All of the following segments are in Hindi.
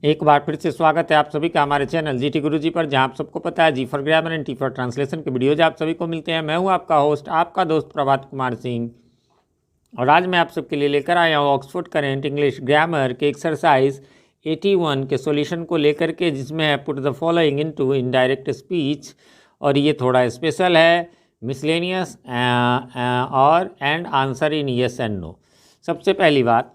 एक बार फिर से स्वागत है आप सभी का हमारे चैनल जीटी गुरुजी पर, जहां आप सबको पता है G for grammar and T for translation के वीडियोज आप सभी को मिलते हैं। मैं हूं आपका होस्ट, आपका दोस्त प्रभात कुमार सिंह, और आज मैं आप सबके लिए लेकर आया हूं ऑक्सफोर्ड करेंट इंग्लिश ग्रामर के एक्सरसाइज 81 के सॉल्यूशन को लेकर के, जिसमें है put the following into indirect speech. और ये थोड़ा स्पेशल है, मिसलेनियस और and answer in yes and no. सबसे पहली बात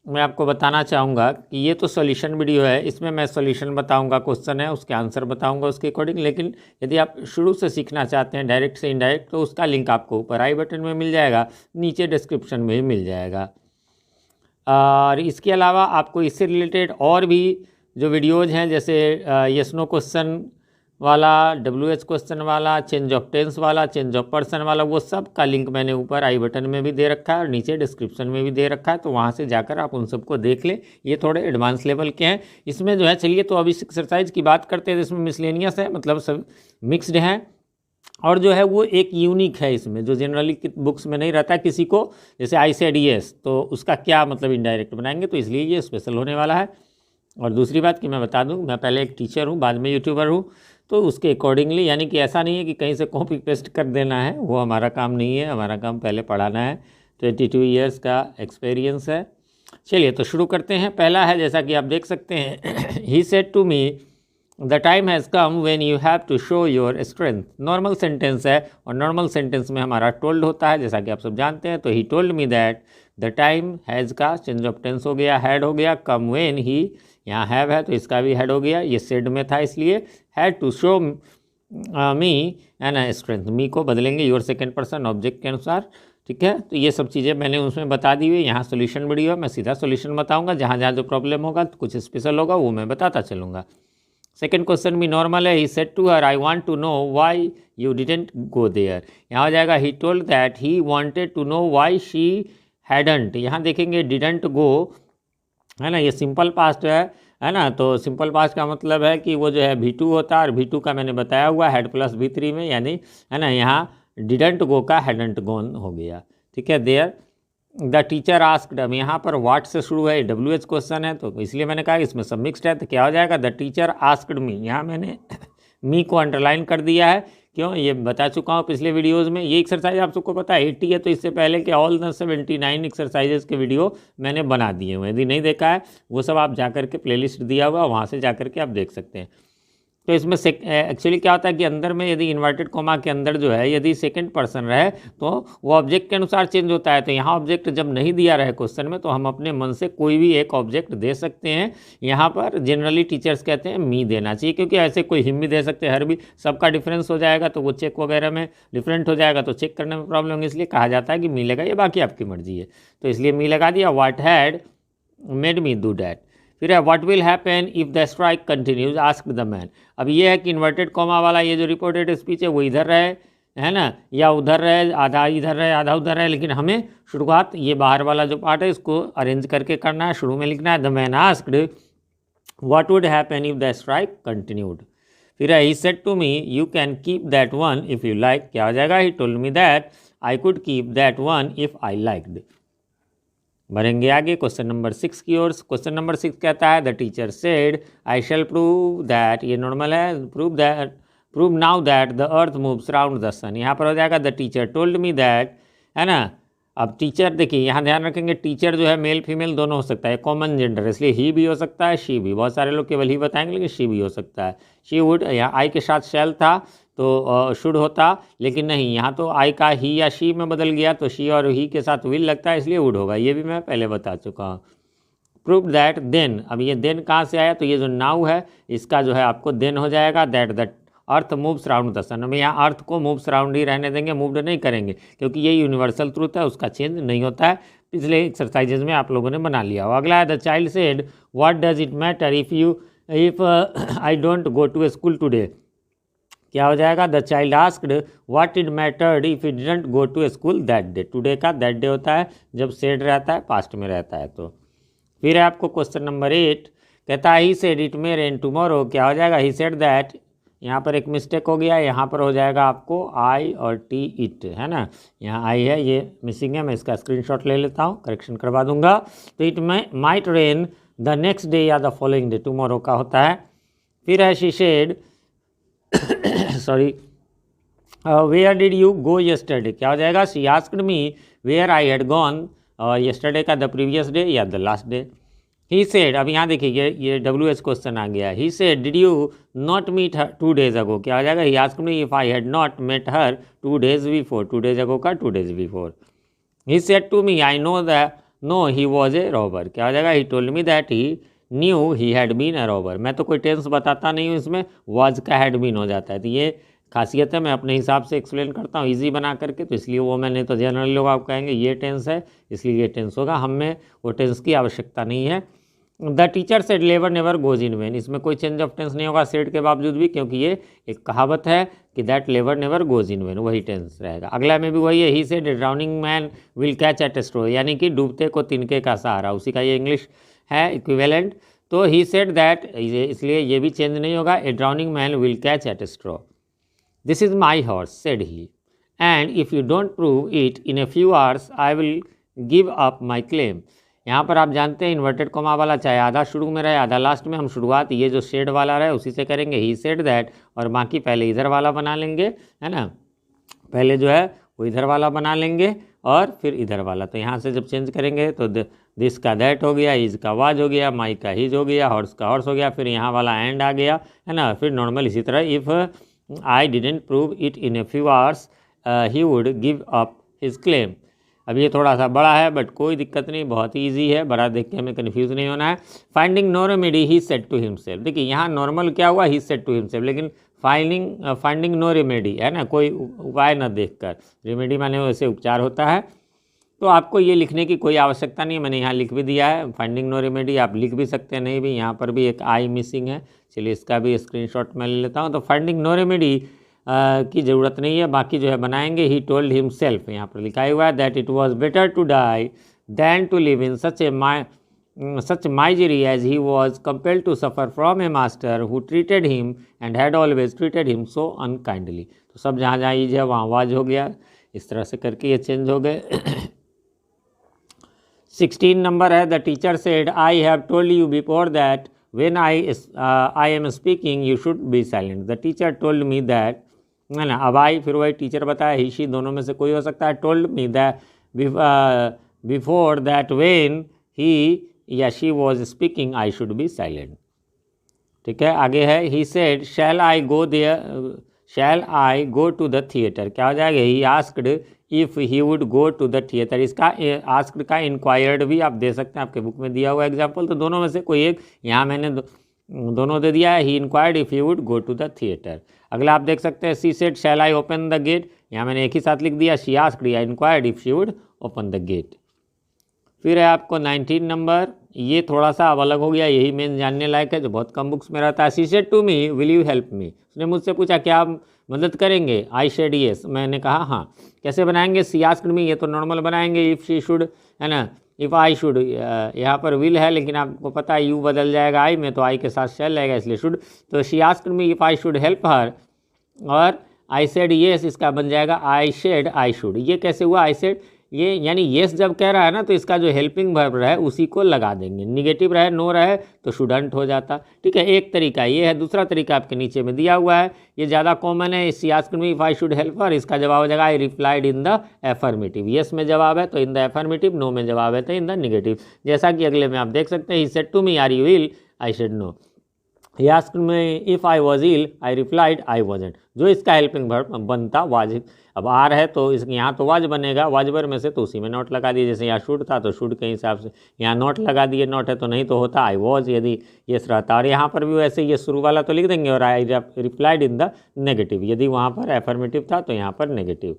मैं आपको बताना चाहूँगा कि ये तो सॉल्यूशन वीडियो है, इसमें मैं सॉल्यूशन बताऊँगा, क्वेश्चन है उसके आंसर बताऊँगा उसके अकॉर्डिंग। लेकिन यदि आप शुरू से सीखना चाहते हैं डायरेक्ट से इनडायरेक्ट, तो उसका लिंक आपको ऊपर आई बटन में मिल जाएगा, नीचे डिस्क्रिप्शन में भी मिल जाएगा। और इसके अलावा आपको इससे रिलेटेड और भी जो वीडियोज़ हैं, जैसे यस नो क्वेश्चन वाला, WH क्वेश्चन वाला, चेंज ऑफ टेंस वाला, चेंज ऑफ पर्सन वाला, वो सब का लिंक मैंने ऊपर आई बटन में भी दे रखा है और नीचे डिस्क्रिप्शन में भी दे रखा है, तो वहाँ से जाकर आप उन सबको देख लें। ये थोड़े एडवांस लेवल के हैं। इसमें जो है, चलिए तो अभी एक्सरसाइज की बात करते हैं। इसमें मिसलेनियस है, मतलब सब मिक्सड हैं, और जो है वो एक यूनिक है इसमें, जो जनरली बुक्स में नहीं रहता किसी को। जैसे आई सेड यस, तो उसका क्या मतलब इनडायरेक्ट बनाएंगे, तो इसलिए ये स्पेशल होने वाला है। और दूसरी बात कि मैं बता दूं, मैं पहले एक टीचर हूं, बाद में यूट्यूबर हूं, तो उसके अकॉर्डिंगली, यानी कि ऐसा नहीं है कि कहीं से कॉपी पेस्ट कर देना है, वो हमारा काम नहीं है। हमारा काम पहले पढ़ाना है। 22 ईयर्स का एक्सपीरियंस है। चलिए तो शुरू करते हैं। पहला है, जैसा कि आप देख सकते हैं, he said to me the time has come when you have to show your strength. Normal sentence है, और नॉर्मल सेंटेंस में हमारा टोल्ड होता है, जैसा कि आप सब जानते हैं। तो ही told me that the time has का चेंज ऑफ टेंस हो गया, हैड हो गया। कम व्हेन ही, यहाँ हैव है तो इसका भी हैड हो गया, ये सेड में था इसलिए had to show me and strength. Me को बदलेंगे योर सेकेंड पर्सन ऑब्जेक्ट के अनुसार, ठीक है। तो ये सब चीज़ें मैंने उसमें बता दी हुई। यहाँ सोल्यूशन वीडियो है, मैं सीधा सोल्यूशन बताऊंगा, जहाँ जहाँ जो प्रॉब्लम होगा तो कुछ स्पेशल होगा वो मैं बताता चलूँगा। सेकेंड क्वेश्चन भी नॉर्मल है। He said to her I want to know why you didn't go there. यहाँ हो जाएगा he told that he wanted to know why she hadn't. यहाँ देखेंगे डिडंट गो है ना, ये सिंपल पास्ट है ना। तो सिंपल पास्ट का मतलब है कि वो जो है V2 होता है, और V2 का मैंने बताया हुआ हैड प्लस V3 में, यानी है ना, यहाँ डिडंट गो का हैडंट गोन हो गया, ठीक है। देयर द टीचर आस्क्ड, अब यहाँ पर वाट से शुरू है, WH क्वेश्चन है, तो इसलिए मैंने कहा इसमें सब मिक्सड है। तो क्या हो जाएगा, द टीचर आस्क्ड मी। यहाँ मैंने मी को अंडरलाइन कर दिया है, क्यों, ये बता चुका हूँ पिछले वीडियोज़ में। ये एक्सरसाइज आप सबको पता है 80 है, तो इससे पहले के ऑल द 79 एक्सरसाइजेस के वीडियो मैंने बना दिए हुए। यदि नहीं देखा है वो सब आप जाकर के प्लेलिस्ट दिया हुआ, वहाँ से जाकर के आप देख सकते हैं। तो इसमें एक्चुअली क्या होता है कि अंदर में यदि इन्वर्टेड कोमा के अंदर जो है, यदि सेकंड पर्सन रहे तो वो ऑब्जेक्ट के अनुसार चेंज होता है। तो यहाँ ऑब्जेक्ट जब नहीं दिया रहे क्वेश्चन में, तो हम अपने मन से कोई भी एक ऑब्जेक्ट दे सकते हैं। यहाँ पर जनरली टीचर्स कहते हैं मी देना चाहिए, क्योंकि ऐसे कोई हिम भी दे सकते हैं, हर भी, सबका डिफरेंस हो जाएगा, तो वो चेक वगैरह में डिफरेंट हो जाएगा, तो चेक करने में प्रॉब्लम होगी। इसलिए कहा जाता है कि मी लगाइए, बाकी आपकी मर्जी है। तो इसलिए मी लगा दिया। What had made me do that. फिर है what will happen if the strike continues, asked the man. अब ये है कि इन्वर्टेड कॉमा वाला ये जो रिपोर्टेड स्पीच है वो इधर रहे, है ना, या उधर रहे, आधा इधर रहे आधा उधर रहे, लेकिन हमें शुरुआत ये बाहर वाला जो पार्ट है इसको अरेंज करके करना है। शुरू में लिखना है the man asked what would happen if the strike continued. फिर है he said to me you can keep that one if you like. क्या हो जाएगा, he told me that I could keep that one if I liked. बढ़ेंगे आगे क्वेश्चन नंबर 6 की ओर। क्वेश्चन नंबर 6 कहता है the teacher said I shall prove that, ये नॉर्मल है, prove now that the earth moves around the sun. यहाँ पर हो जाएगा the teacher told me that, है ना। अब टीचर देखिए, यहाँ ध्यान रखेंगे टीचर जो है मेल फीमेल दोनों हो सकता है, कॉमन जेंडर, इसलिए ही भी हो सकता है, शी भी। बहुत सारे लोग केवल ही बताएंगे, लेकिन शी भी हो सकता है। शी वुड, यहाँ आई के साथ शैल था तो शुड होता, लेकिन नहीं, यहाँ तो आई का ही या शी में बदल गया, तो शी और ही के साथ विल लगता है, इसलिए वुड होगा। ये भी मैं पहले बता चुका हूँ। प्रूव दैट देन, अब ये देन कहाँ से आया, तो ये जो नाउ है इसका जो है आपको देन हो जाएगा। That the earth moves around the sun. हम यहाँ अर्थ को मूव्स अराउंड ही रहने देंगे, मूव्ड नहीं करेंगे, क्योंकि ये यूनिवर्सल ट्रूथ है, उसका चेंज नहीं होता है। पिछले एक्सरसाइजेज में आप लोगों ने बना लिया हो। अगला है the child said what does it matter if I don't go to school today. क्या हो जाएगा, the child asked what it mattered if it didn't go to school that day. Today का दैट डे होता है जब सेड रहता है, पास्ट में रहता है। तो फिर है आपको क्वेश्चन नंबर 8, कहता है he said it may rain tomorrow. क्या हो जाएगा, ही सेड दैट, यहाँ पर एक मिस्टेक हो गया, यहाँ पर हो जाएगा आपको आई और टी इट, है ना। यहाँ आई है, ये मिसिंग है, मैं इसका स्क्रीनशॉट ले लेता हूँ, करेक्शन करवा दूंगा। तो it might rain the next day या द फॉलोइंग डे, टुमारो का होता है। फिर है she said sorry where did you go yesterday, क्या हो जाएगा? She asked me where I had gone, और यस्टरडे का द प्रीवियस डे या the last day. He said, अब यहाँ देखिए ये WH क्वेश्चन आ गया। He said did you not meet her 2 days ago, क्या हो जाएगा? He asked me if I had not met her 2 days before, 2 days ago का 2 days before. He said to me I know that no he was a robber, क्या हो जाएगा? He told me that he knew he had been a robber. मैं तो कोई टेंस बताता नहीं हूँ, इसमें वॉज का हैड बीन हो जाता है, तो ये खासियत है। मैं अपने हिसाब से एक्सप्लेन करता हूँ ईजी बना करके, तो इसलिए वो मैंने तो जनरली लोग आप कहेंगे ये टेंस है इसलिए ये टेंस होगा, हमें वो टेंस की आवश्यकता नहीं है। द टीचर सेड लेवर नेवर गोज इन वेन, इसमें कोई चेंज ऑफ टेंस नहीं होगा सेड के बावजूद भी, क्योंकि ये एक कहावत है कि दैट लेवर नेवर गोज इन वेन, वही टेंस रहेगा। अगला में भी वही है। He said a drowning man will catch at a straw, यानी कि डूबते को तिनके का सहारा, उसी का ये इंग्लिश है इक्विवेलेंट। तो ही सेड दैट, इसलिए ये भी चेंज नहीं होगा। A drowning man will catch at a straw. This is my horse said he, and if you don't prove it in a few hours I will give up my claim. यहाँ पर आप जानते हैं इन्वर्टेड कोमा वाला चाहे आधा शुरू में रहे आधा लास्ट में, हम शुरुआत ये जो शेड वाला रहे उसी से करेंगे, ही सेड दैट, और बाकी पहले इधर वाला बना लेंगे, है ना, पहले जो है वो इधर वाला बना लेंगे और फिर इधर वाला। तो यहाँ से जब चेंज करेंगे तो दिस का दैट हो गया, इज का वाज हो गया, माई का हिज हो गया, हॉर्स का हॉर्स हो गया, फिर यहाँ वाला एंड आ गया, है ना। फिर नॉर्मल इसी तरह if I didn't prove it in a few hours he would give up his claim. अब ये थोड़ा सा बड़ा है बट कोई दिक्कत नहीं, बहुत ही ईजी है, बड़ा देख के हमें कन्फ्यूज़ नहीं होना है। Finding no remedy he said to himself, देखिए यहाँ नॉर्मल क्या हुआ, ही सेड टू हिमसेल्फ, लेकिन फाइंडिंग नो रेमेडी, है ना, कोई उपाय न देखकर, रेमेडी माने वैसे उपचार होता है, तो आपको ये लिखने की कोई आवश्यकता नहीं है, मैंने यहाँ लिख भी दिया है फाइंडिंग नो रेमेडी, आप लिख भी सकते हैं नहीं भी। यहाँ पर भी एक आई मिसिंग है, चलिए इसका भी स्क्रीनशॉट मैं ले लेता हूँ। तो फाइंडिंग नो रेमेडी की ज़रूरत नहीं है, बाकी जो है बनाएंगे। ही टोल्ड हिमसेल्फ, यहाँ पर लिखा हुआ है that it was better to die than to live in such misery as he was compelled to suffer from a master who treated him and had always treated him so unkindly। तो सब जहाँ जहाँ ईज है वहाँ वाज हो गया, इस तरह से करके ये चेंज हो गए। 16 नंबर है, the teacher said I have told you before that when I am speaking you should be silent। the teacher told me that, है ना, अब आई फिर वही टीचर बताया, ही शी दोनों में से कोई हो सकता है। Told me that before that when he या she was speaking I should be silent. ठीक है, आगे है he said shall I go to the theatre, क्या हो जाएगा? He asked if he would go to the theatre. इसका आस्क्ड का इंक्वायर्ड भी आप दे सकते हैं, आपके बुक में दिया हुआ एग्जाम्पल, तो दोनों में से कोई एक, यहाँ मैंने दोनों दे दिया है। He inquired if he would go to the theatre. अगला आप देख सकते हैं she said shall I open the gate, यहाँ मैंने एक ही साथ लिख दिया, she asked I inquired if she would open the gate. फिर है आपको 19 नंबर, ये थोड़ा सा अब अलग हो गया, यही मेन जानने लायक है जो बहुत कम बुक्स में रहता है। She said to me will you help me, उसने मुझसे पूछा क्या आप मदद करेंगे? आई सेड येस, मैंने कहा हाँ। कैसे बनाएंगे? सी आस्क्ड मी, ये तो नॉर्मल बनाएंगे, इफ़ शी शुड, है ना, इफ़ आई शुड, यहाँ पर विल है लेकिन आपको पता है यू बदल जाएगा आई में, तो आई के साथ शैल रहेगा इसलिए शुड। तो she asked me if I should help her, और आई सेड येस, इसका बन जाएगा आई शेड आई शुड। ये कैसे हुआ? आई सेड, ये यानी येस जब कह रहा है ना तो इसका जो हेल्पिंग वर्ब रहे उसी को लगा देंगे, निगेटिव रहे नो रहे तो शुडंट हो जाता। ठीक है, एक तरीका ये है। दूसरा तरीका आपके नीचे में दिया हुआ है, ये ज़्यादा कॉमन है। She asked me if I should help her, इसका जवाब हो जाएगा आई replied in the affirmative. Yes में जवाब है तो इन द एफर्मेटिव, नो में जवाब है तो इन द निगेटिव। जैसा कि अगले में आप देख सकते हैं, he said to me are you ill, I said no. He asked me if I was ill, I replied I wasn't. जो इसका हेल्पिंग वर्ब बनता वाज, अब आर है तो इसके यहाँ तो वाज बनेगा, वाजबर में से तो उसी में नॉट लगा दिए, जैसे यहाँ शुड था तो शुड के हिसाब से यहाँ नॉट लगा दिए, नॉट है तो नहीं तो होता आई वॉज यदि ये रहता। और यहाँ पर भी वैसे ये शुरू वाला तो लिख देंगे और आई रिप्लाइड इन द नेगेटिव, यदि वहाँ पर एफर्मेटिव था तो यहाँ पर नेगेटिव।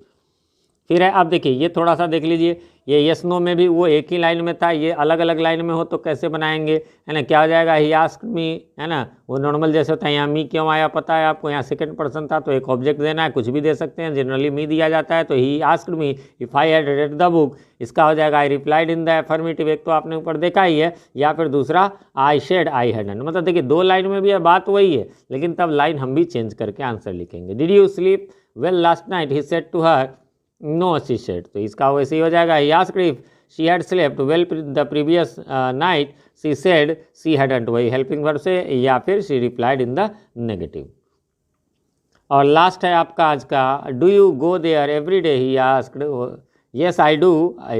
फिर है, अब देखिए ये थोड़ा सा देख लीजिए, ये यस नो में भी वो एक ही लाइन में था, ये अलग अलग लाइन में हो तो कैसे बनाएंगे, है ना। क्या हो जाएगा? ही आस्क्ड मी, है ना, वो नॉर्मल जैसे होता है। यहाँ मी क्यों आया पता है आपको, यहाँ सेकंड पर्सन था तो एक ऑब्जेक्ट देना है, कुछ भी दे सकते हैं, जनरली मी दिया जाता है। तो ही asked me if I had read the book, इसका हो जाएगा आई रिप्लाइड इन द एफर्मेटिव। एक तो आपने ऊपर देखा ही है, या फिर दूसरा आई शेड आई हैडन। मतलब देखिए दो लाइन में भी बात वही है, लेकिन तब लाइन हम भी चेंज करके आंसर लिखेंगे। Did you sleep well last night, he said to her no she said, तो इसका वैसे ही हो जाएगा। He asked if she had slept well the previous night, she said she hadn't, वही हेल्पिंग वर्ब से, या फिर she replied in the negative. और लास्ट है आपका आज का, do you go there every day, he asked, yes I do, I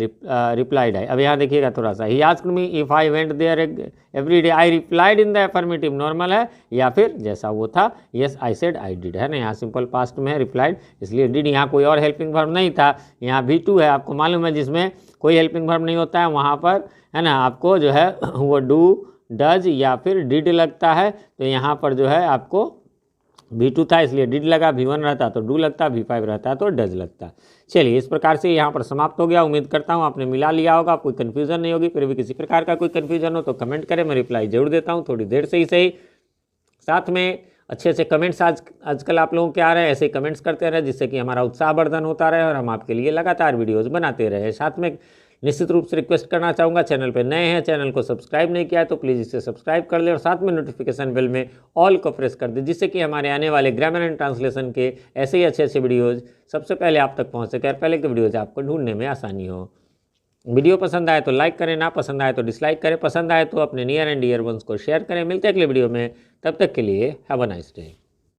replied I. अब यहाँ देखिएगा थोड़ा सा, he asked me if I went there every day, I replied in the affirmative, normal है, या फिर जैसा वो था, yes I said I did, है ना, यहाँ सिंपल पास्ट में है रिप्लाइड, इसलिए डिड, यहाँ कोई और हेल्पिंग वर्ब नहीं था, यहाँ V2 है, आपको मालूम है जिसमें कोई हेल्पिंग वर्ब नहीं होता है वहाँ पर, है ना, आपको जो है वो डू, डज या फिर डिड लगता है, तो यहाँ पर जो है आपको V2 था इसलिए डिड लगा, V1 रहता तो डू लगता, V5 रहता तो डज लगता। चलिए इस प्रकार से यहाँ पर समाप्त हो गया। उम्मीद करता हूँ आपने मिला लिया होगा, कोई कन्फ्यूजन नहीं होगी। फिर भी किसी प्रकार का कोई कन्फ्यूजन हो तो कमेंट करें, मैं रिप्लाई जरूर देता हूँ, थोड़ी देर से ही सही। साथ में अच्छे अच्छे कमेंट्स आजकल आप लोगों के आ रहे हैं, ऐसे कमेंट्स करते रहे जिससे कि हमारा उत्साहवर्धन होता रहे और हम आपके लिए लगातार वीडियोज़ बनाते रहे। साथ में निश्चित रूप से रिक्वेस्ट करना चाहूँगा, चैनल पर नए हैं, चैनल को सब्सक्राइब नहीं किया है तो प्लीज़ इसे सब्सक्राइब कर लें और साथ में नोटिफिकेशन बेल में ऑल को प्रेस कर दें, जिससे कि हमारे आने वाले ग्रामर एंड ट्रांसलेशन के ऐसे ही अच्छे अच्छे वीडियोज़ सबसे पहले आप तक पहुँच सके और पहले के वीडियोज़ आपको ढूंढने में आसानी हो। वीडियो पसंद आए तो लाइक करें, ना पसंद आए तो डिसलाइक करें, पसंद आए तो अपने नियर एंड डियर वंस को शेयर करें। मिलते हैं अगले वीडियो में, तब तक के लिए हैव अ नाइस डे।